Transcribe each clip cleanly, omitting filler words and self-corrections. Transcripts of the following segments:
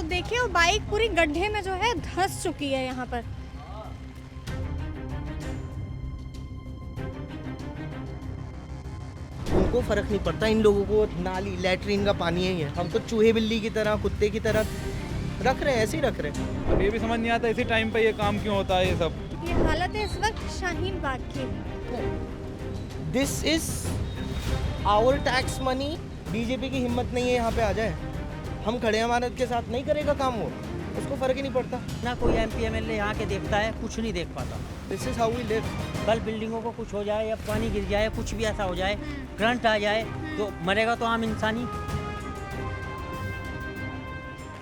देखिए वो बाइक पूरी गड्ढे में जो है धंस चुकी है यहाँ पर। उनको फर्क नहीं पड़ता, इन लोगों को नाली लैट्रीन का पानी है। हम तो चूहे बिल्ली की तरह, कुत्ते की तरह रख रहे हैं, ऐसे ही रख रहे हैं। अब ये भी समझ नहीं आता इसी टाइम पे ये काम क्यों होता है ये सब। ये हालत है इस वक्त शाहीन बाग की। This is our tax money. BJP की हिम्मत नहीं है यहाँ पे आ जाए, हम खड़े अमानत के साथ नहीं करेगा काम वो, उसको फर्क ही नहीं पड़ता। ना कोई एमपी एमएलए यहाँ के देखता है, कुछ नहीं देख पाता। This is how we live. कल बिल्डिंगों को कुछ हो जाए या पानी गिर जाए, कुछ भी ऐसा हो जाए, करंट आ जाए, तो मरेगा तो आम इंसान ही।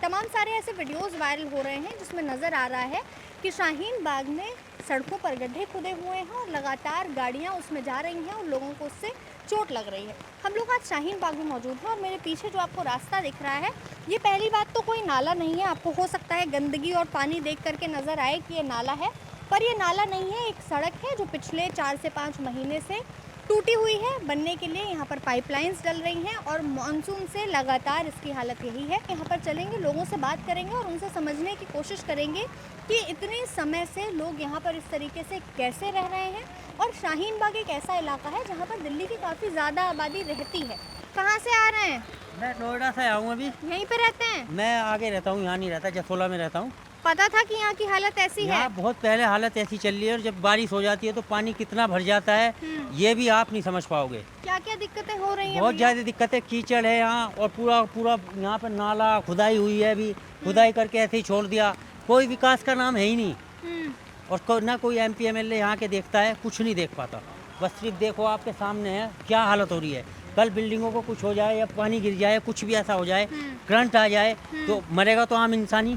तमाम सारे ऐसे वीडियोस वायरल हो रहे हैं जिसमें नज़र आ रहा है कि शाहीन बाग में सड़कों पर गड्ढे खुदे हुए हैं और लगातार गाड़ियां उसमें जा रही हैं और लोगों को उससे चोट लग रही है। हम लोग आज शाहीन बाग में मौजूद हैं और मेरे पीछे जो आपको रास्ता दिख रहा है, ये पहली बात तो कोई नाला नहीं है। आपको हो सकता है गंदगी और पानी देख करके नज़र आए कि ये नाला है, पर ये नाला नहीं है, एक सड़क है जो पिछले 4 से 5 महीने से टूटी हुई है। बनने के लिए यहाँ पर पाइपलाइंस डल रही हैं और मानसून से लगातार इसकी हालत यही है। यहाँ पर चलेंगे, लोगों से बात करेंगे और उनसे समझने की कोशिश करेंगे कि इतने समय से लोग यहाँ पर इस तरीके से कैसे रह रहे हैं। और शाहीन बाग एक ऐसा इलाका है जहाँ पर दिल्ली की काफ़ी ज़्यादा आबादी रहती है। कहाँ से आ रहे हैं? मैं नोएडा से आया हूँ, अभी यहीं पे रहते हैं? मैं आगे रहता हूँ, यहाँ नहीं रहता, जसोला में रहता हूँ। पता था कि यहाँ की हालत ऐसी है? यहाँ बहुत पहले हालत ऐसी चल रही है और जब बारिश हो जाती है तो पानी कितना भर जाता है ये भी आप नहीं समझ पाओगे। क्या क्या दिक्कतें हो रही हैं? बहुत ज़्यादा दिक्कतें, कीचड़ है यहाँ और पूरा पूरा यहाँ पर नाला खुदाई हुई है, अभी खुदाई करके ऐसे ही छोड़ दिया। कोई विकास का नाम है ही नहीं और ना कोई एमपी एमएलए यहाँ के देखता है, कुछ नहीं देख पाता। बस सिर्फ देखो आपके सामने है क्या हालत हो रही है। कल बिल्डिंगों को कुछ हो जाए या पानी गिर जाए, कुछ भी ऐसा हो जाए, करंट आ जाए, तो मरेगा तो आम इंसान ही।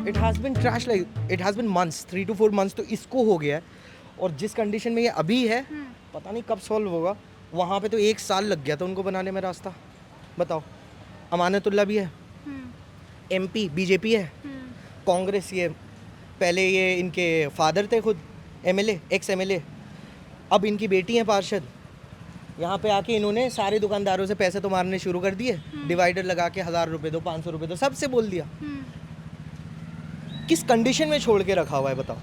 It has been trash, like it has been months, 3 to 4 months तो इसको हो गया है। और जिस कंडीशन में ये अभी है, पता नहीं कब सॉल्व होगा। वहाँ पे तो 1 साल लग गया था उनको बनाने में रास्ता। बताओ, अमानतुल्लाह भी है, एमपी बीजेपी है, कांग्रेस, ये पहले ये इनके फादर थे खुद एमएलए, एक्स एमएलए, अब इनकी बेटी है पार्षद। यहाँ पे आके इन्होंने सारे दुकानदारों से पैसे तो मारने शुरू कर दिए, डिवाइडर लगा के 1000 रुपये दो, 500 रुपये दो, सबसे बोल दिया। किस कंडीशन में छोड़ के रखा हुआ है बताओ?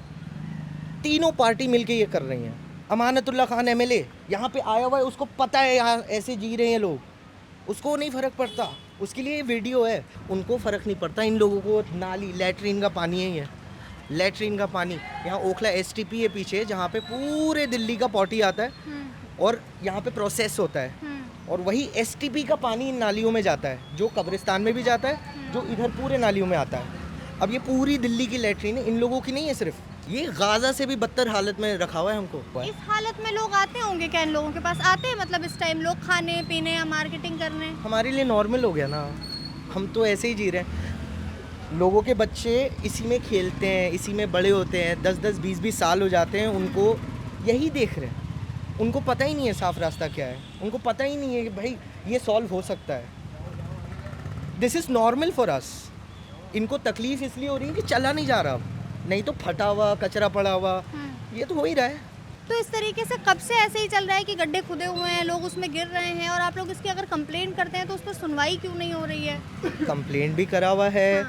तीनों पार्टी मिलके ये कर रही हैं। अमानतुल्लाह खान एमएलए यहाँ पे आया हुआ है, उसको पता है यहाँ ऐसे जी रहे हैं लोग, उसको नहीं फ़र्क पड़ता, उसके लिए ये वीडियो है। उनको फ़र्क नहीं पड़ता, इन लोगों को नाली लैट्रीन का पानी है, ये लैट्रीन का पानी। यहाँ ओखला एसटीपी है पीछे, जहाँ पे पूरे दिल्ली का पॉटी आता है और यहाँ पे प्रोसेस होता है और वही एसटीपी का पानी इन नालियों में जाता है, जो कब्रिस्तान में भी जाता है, जो इधर पूरे नालियों में आता है। अब ये पूरी दिल्ली की लैट्रीन है, इन लोगों की नहीं है सिर्फ, ये गाज़ा से भी बदतर हालत में रखा हुआ है हमको। इस हालत में लोग आते होंगे क्या? इन लोगों के पास आते हैं, मतलब इस टाइम लोग खाने पीने या मार्केटिंग करने? हमारे लिए नॉर्मल हो गया ना, हम तो ऐसे ही जी रहे हैं। लोगों के बच्चे इसी में खेलते हैं, इसी में बड़े होते हैं, 10-10, 20-20 साल हो जाते हैं, उनको यही देख रहे हैं। उनको पता ही नहीं है साफ रास्ता क्या है, उनको पता ही नहीं है कि भाई ये सॉल्व हो सकता है। This is normal for us. इनको तकलीफ़ इसलिए हो रही है कि चला नहीं जा रहा, नहीं तो फटा हुआ कचरा पड़ा हुआ, ये तो हो ही रहा है। तो इस तरीके से कब से ऐसे ही चल रहा है कि गड्ढे खुदे हुए हैं, लोग उसमें गिर रहे हैं और आप लोग इसकी अगर कंप्लेंट करते हैं तो उस पर सुनवाई क्यों नहीं हो रही है? कंप्लेंट भी करा हुआ है,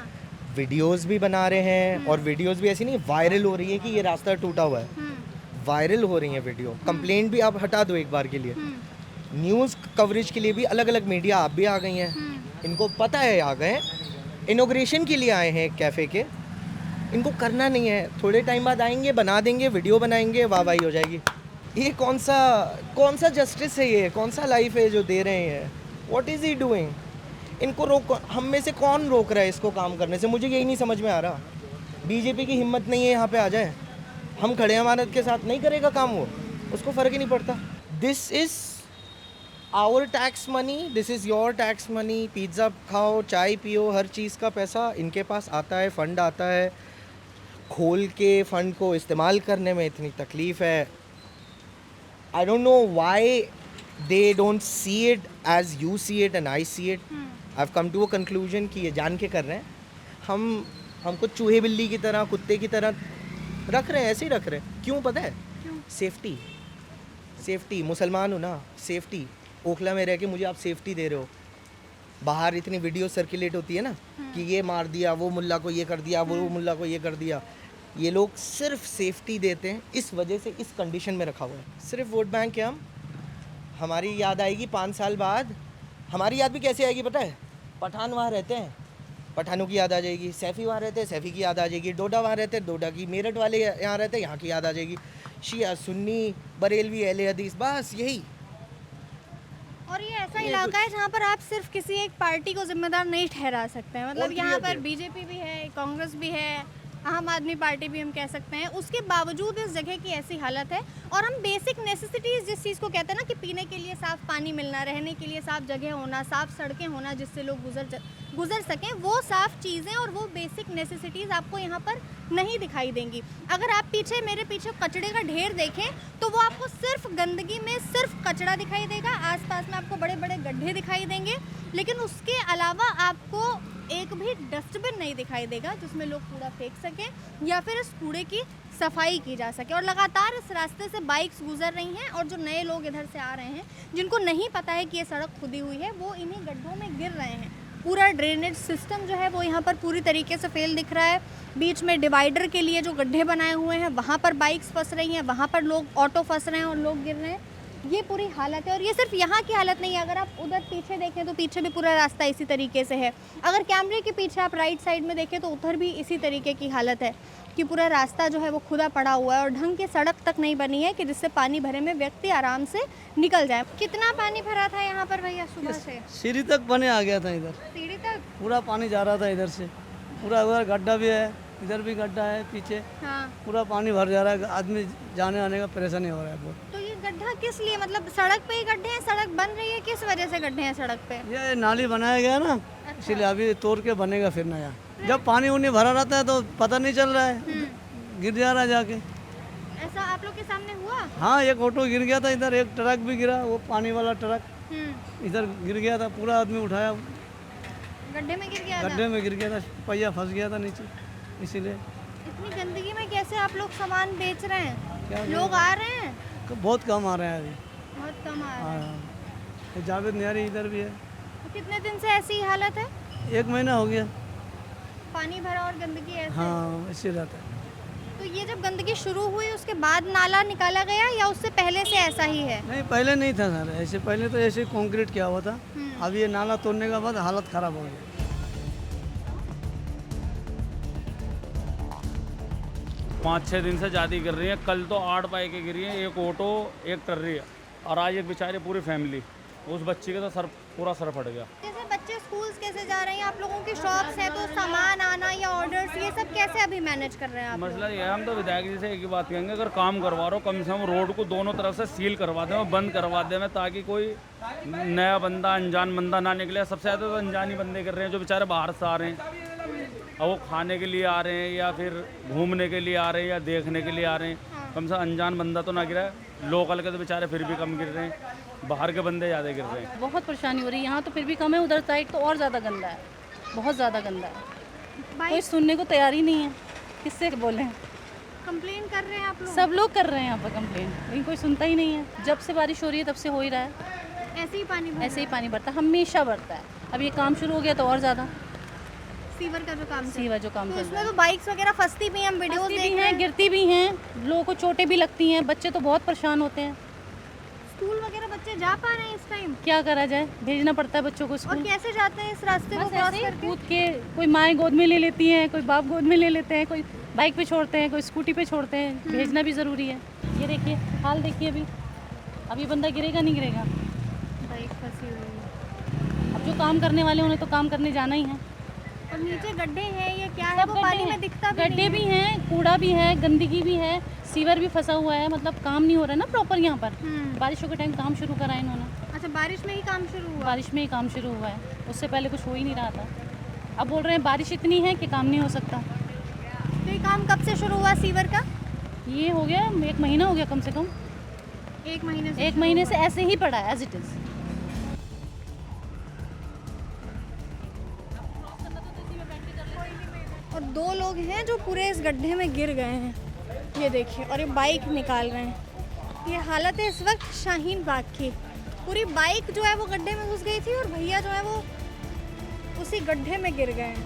वीडियोस भी बना रहे हैं और वीडियोस भी ऐसी नहीं वायरल हो रही है कि ये रास्ता टूटा हुआ है, वायरल हो रही है वीडियो। कंप्लेंट भी आप हटा दो एक बार के लिए। न्यूज़ कवरेज के लिए भी अलग अलग मीडिया आप भी आ गई हैं, इनको पता है आ गए हैं, इनॉग्रेशन के लिए आए हैं कैफ़े के, इनको करना नहीं है, थोड़े टाइम बाद आएंगे, बना देंगे, वीडियो बनाएंगे, वाह वाही हो जाएगी। ये कौन सा जस्टिस है, ये कौन सा लाइफ है जो दे रहे हैं? What is he doing? इनको रोक, हम में से कौन रोक रहा है इसको काम करने से? मुझे यही नहीं समझ में आ रहा। बीजेपी की हिम्मत नहीं है यहाँ पे आ जाए, हम खड़े अमानत के साथ नहीं करेगा काम वो, उसको फ़र्क ही नहीं पड़ता। This is our tax money, this is your tax money. Pizza खाओ, चाय पियो, हर चीज़ का पैसा इनके पास आता है, फ़ंड आता है। खोल के फ़ंड को इस्तेमाल करने में इतनी तकलीफ़ है। I don't know why they don't see it as you see it and I see it. I have come to a conclusion कि ये जान के कर रहे हैं। हमको चूहे बिल्ली की तरह, कुत्ते की तरह रख रहे हैं, ऐसे ही रख रहे हैं। क्यों पता है? सेफ्टी, मुसलमान हूँ ना, सेफ्टी। ओखला में रह के मुझे आप सेफ्टी दे रहे हो। बाहर इतनी वीडियो सर्कुलेट होती है ना कि ये मार दिया, वो मुल्ला को ये कर दिया, वो मुल्ला को ये कर दिया। ये लोग सिर्फ सेफ्टी देते हैं, इस वजह से इस कंडीशन में रखा हुआ है। सिर्फ वोट बैंक है। हमारी याद आएगी 5 साल बाद। हमारी याद भी कैसे आएगी पता है? पठान वहाँ रहते हैं, पठानों की याद आ जाएगी। सैफ़ी वहाँ रहते हैं, सैफ़ी की याद आ जाएगी। डोडा वहाँ रहते हैं, डोडा की। मेरठ वाले यहाँ रहते हैं, यहाँ की याद आ जाएगी। शिया, सुन्नी, बरेलवी, अहले हदीस, बस यही। और ये ऐसा इलाका है जहाँ पर आप सिर्फ किसी एक पार्टी को जिम्मेदार नहीं ठहरा सकते हैं। मतलब यहाँ पर बीजेपी भी है, कांग्रेस भी है, आम आदमी पार्टी भी हम कह सकते हैं। उसके बावजूद इस जगह की ऐसी हालत है। और हम बेसिक नेसेसिटीज़ जिस चीज़ को कहते हैं ना कि पीने के लिए साफ़ पानी मिलना, रहने के लिए साफ़ जगह होना, साफ़ सड़कें होना जिससे लोग गुजर सकें, वो साफ़ चीज़ें और वो बेसिक नेसेसिटीज़ आपको यहाँ पर नहीं दिखाई देंगी। अगर आप मेरे पीछे कचड़े का ढेर देखें तो वो आपको सिर्फ गंदगी में सिर्फ कचड़ा दिखाई देगा। आसपास में आपको बड़े बड़े गड्ढे दिखाई देंगे, लेकिन उसके अलावा आपको एक भी डस्टबिन नहीं दिखाई देगा जिसमें लोग कूड़ा फेंक सकें या फिर इस कूड़े की सफाई की जा सके। और लगातार इस रास्ते से बाइक्स गुजर रही हैं और जो नए लोग इधर से आ रहे हैं, जिनको नहीं पता है कि ये सड़क खुदी हुई है, वो इन्हीं गड्ढों में गिर रहे हैं। पूरा ड्रेनेज सिस्टम जो है वो यहाँ पर पूरी तरीके से फेल दिख रहा है। बीच में डिवाइडर के लिए जो गड्ढे बनाए हुए हैं, वहाँ पर बाइक्स फंस रही हैं, वहाँ पर लोग ऑटो फंस रहे हैं और लोग गिर रहे हैं। ये पूरी हालत है। और ये सिर्फ यहाँ की हालत नहीं है, अगर आप उधर पीछे देखें तो पीछे भी पूरा रास्ता इसी तरीके से है। अगर कैमरे के पीछे आप राइट साइड में देखें तो उधर भी इसी तरीके की हालत है कि पूरा रास्ता जो है वो खुदा पड़ा हुआ है और ढंग की सड़क तक नहीं बनी है कि जिससे पानी भरे में व्यक्ति आराम से निकल जाए। कितना पानी भरा था यहाँ पर भैया सुबह से? सीढ़ी तक पानी आ गया था, इधर सीढ़ी तक पूरा पानी जा रहा था, इधर से पूरा। उधर गड्ढा भी है, इधर भी गड्ढा है पीछे। हाँ। पूरा पानी भर जा रहा है, आदमी जाने आने का परेशानी हो रहा है बहुत। तो ये गड्ढा किस लिए, मतलब सड़क पे ही गड्ढे हैं? सड़क बन रही है, किस वजह से गड्ढे हैं सड़क पे? ये नाली बनाया गया ना, इसीलिए अभी तोड़ के बनेगा फिर नया। जब पानी उन्हीं भरा रहता है तो पता नहीं चल रहा है, गिर जा रहा है जाके। ऐसा आप लोग के सामने हुआ? हाँ, एक ऑटो गिर गया था इधर, एक ट्रक भी गिरा, वो पानी वाला ट्रक इधर गिर गया था, पूरा आदमी उठाया, गड्ढे में गिर गया था। गड्ढे में गिर गया था, पहिया फंस गया था नीचे, इसीलिए। इतनी गंदगी में कैसे आप लोग सामान बेच रहे हैं? क्या लोग आ रहे हैं? बहुत कम आ रहे हैं अभी। बहुत कम आ रहे हैं। हाँ, जावेद नियारी इधर भी है। तो कितने दिन से ऐसी हालत है? 1 महीना हो गया। पानी भरा और गंदगी ऐसे? हाँ, ऐसे रहता है। तो ये जब गंदगी शुरू हुई उसके बाद नाला निकाला गया या उससे पहले से ऐसा ही है? नहीं, पहले नहीं था सर ऐसे, पहले तो ऐसे कंक्रीट किया हुआ था। अब ये नाला तोड़ने के बाद हालत ख़राब हो गई। 5-6 दिन से ज़्यादा गिर रही है। कल तो 8 बाइकें गिरी हैं, एक ऑटो, एक टर्री, और आज एक बेचारे पूरी फैमिली। उस बच्ची का तो पूरा सर फट गया। जैसे बच्चे स्कूल्स कैसे जा रहे हैं? आप लोगों की शॉप्स हैं तो सामान आना या ऑर्डर्स, ये सब कैसे अभी मैनेज कर रहे हैं आप लोग? मसला ये है, हम तो विधायक जी से एक ही बात कहेंगे, अगर काम करवा रहे हो कम से कम रोड को दोनों तरफ से सील करवा दें, बंद करवा दें, ताकि कोई नया बंदा, अनजान बंदा ना निकले। सबसे ज़्यादा तो अनजान ही बंदे कर रहे हैं, जो बेचारे बाहर से आ रहे हैं, और वो खाने के लिए आ रहे हैं या फिर घूमने के लिए आ रहे हैं या देखने के लिए आ रहे हैं। कम से कम अनजान बंदा तो ना गिरा है। लोकल के तो बेचारे फिर भी कम गिर रहे हैं, बाहर के बंदे ज़्यादा गिर रहे हैं। बहुत परेशानी हो रही है। यहाँ तो फिर भी कम है, उधर साइड तो और ज़्यादा गंदा है, बहुत ज़्यादा गंदा है। कोई सुनने को तैयार ही नहीं है, किससे बोलें? कंप्लेन कर रहे हैं आप लोग? सब लोग कर रहे हैं यहाँ पर कंप्लेन, लेकिन कोई सुनता ही नहीं है। जब से बारिश हो रही है तब से हो ही रहा है, ऐसे ही पानी भर ऐसे ही पानी बढ़ता है, हमेशा बढ़ता है। अब ये काम शुरू हो गया तो और ज़्यादा सीवर का जो काम सीवर जो काम तो चल रहा उसमें है। तो बाइक्स वगैरह फंसती भी हैं, हम वीडियोस फंसती देख भी रहे हैं, हैं। गिरती भी हैं, लोगों को चोटें भी लगती हैं, बच्चे तो बहुत परेशान होते हैं। स्कूल वगैरह बच्चे जा पा रहे हैं इस टाइम? क्या करा जाए, भेजना पड़ता है बच्चों को और स्कूल। कैसे जाते हैं इस रास्ते को बस क्रॉस ऐसे ही करके? कूद के, कोई माएँ गोद में ले लेती हैं, कोई बाप गोद में ले लेते हैं, कोई बाइक पे छोड़ते हैं, कोई स्कूटी पे छोड़ते हैं। भेजना भी ज़रूरी है। ये देखिए हाल देखिए, अभी बंदा गिरेगा नहीं गिरेगा। बाइक फंसी हुई है। अब जो काम करने वाले उन्हें तो काम करने जाना ही है। और नीचे गड्ढे हैं, ये क्या है? वो पानी में दिखता भी गड्ढे भी हैं, कूड़ा भी है, गंदगी भी है, सीवर भी फंसा हुआ है। मतलब काम नहीं हो रहा है ना प्रॉपर यहाँ पर। बारिशों के टाइम काम शुरू करा इन्होंने। अच्छा, बारिश में ही काम शुरू हुआ? बारिश में ही काम शुरू हुआ है, उससे पहले कुछ हो ही नहीं रहा था। अब बोल रहे हैं बारिश इतनी है कि काम नहीं हो सकता। तो ये काम कब से शुरू हुआ सीवर का? ये हो गया 1 महीना हो गया कम से कम। 1 महीने से? 1 महीने से ऐसे ही पड़ा है एज इट इज़। और 2 लोग हैं जो पूरे इस गड्ढे में गिर गए हैं, ये देखिए, और ये बाइक निकाल रहे हैं। ये हालत है इस वक्त शाहीन बाग की। पूरी बाइक जो है वो गड्ढे में घुस गई थी और भैया जो है वो उसी गड्ढे में गिर गए हैं।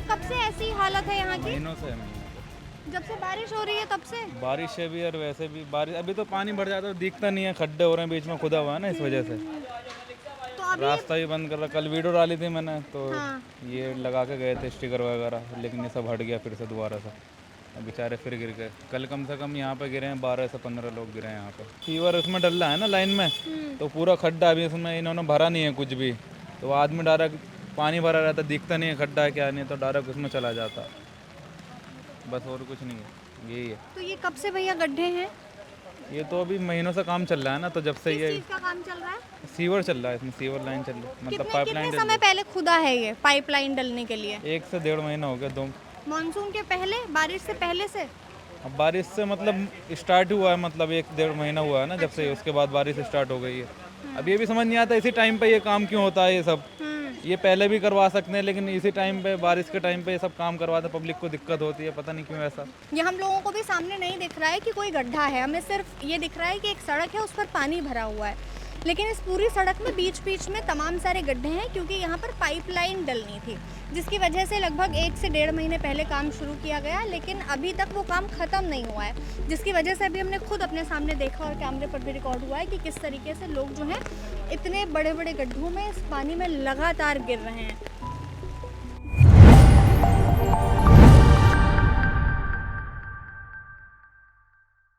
कब से ऐसी हालत है यहाँ की? महीनों से जब से बारिश हो रही है तब से? बारिश से भी और वैसे भी बारिश, अभी तो पानी भर जाता है तो दिखता नहीं है, खड्डे हो रहे हैं, बीच में खुदा हुआ है ना, इस वजह से तो अभी रास्ता भी बंद कर रहा। कल वीडियो डाली थी मैंने तो हाँ। ये लगा के गए थे स्टिकर वगैरह, लेकिन ये सब हट गया फिर से दोबारा से। अब बेचारे फिर गिर गए। कल कम से कम यहाँ पे गिरे हैं 12 से 15 लोग गिरे हैं यहाँ पे। फीवर उसमें डल रहा है ना लाइन में, तो पूरा खड्डा अभी उसमें इन्होंने भरा नहीं है कुछ भी, तो आदमी डायरेक्ट पानी भरा रहता, दिखता नहीं है खड्डा है क्या नहीं, तो डायरेक्ट उसमें चला जाता, बस और कुछ नहीं है, यही है। तो ये कब से भैया गड्ढे हैं? ये तो अभी महीनों से काम चल रहा है ना, तो जब से किस ये चीज़ का काम चल रहा है? सीवर चल रहा है, इसमें सीवर लाइन चल रही है, मतलब कितने पाइपलाइन कितने समय पहले खुदा है ये पाइपलाइन डलने के लिए? 1 से 1.5 महीना हो गया। 2 मॉनसून के पहले, बारिश से पहले से? अब बारिश से मतलब स्टार्ट हुआ है, मतलब 1-1.5 महीना हुआ है ना जब से, उसके बाद बारिश स्टार्ट हो गई है। अब ये भी समझ नहीं आता इसी टाइम पे ये काम क्यों होता है, ये सब ये पहले भी करवा सकते हैं, लेकिन इसी टाइम पे बारिश के टाइम पे ये सब काम करवाते, पब्लिक को दिक्कत होती है, पता नहीं क्यों ऐसा। ये हम लोगों को भी सामने नहीं दिख रहा है कि कोई गड्ढा है, हमें सिर्फ ये दिख रहा है कि एक सड़क है उस पर पानी भरा हुआ है, लेकिन इस पूरी सड़क में बीच बीच में तमाम सारे गड्ढे हैं, क्योंकि यहाँ पर पाइपलाइन डलनी थी, जिसकी वजह से लगभग 1 से 1.5 महीने पहले काम शुरू किया गया, लेकिन अभी तक वो काम ख़त्म नहीं हुआ है, जिसकी वजह से अभी हमने खुद अपने सामने देखा और कैमरे पर भी रिकॉर्ड हुआ है कि किस तरीके से लोग जो हैं इतने बड़े बड़े गड्ढों में इस पानी में लगातार गिर रहे हैं।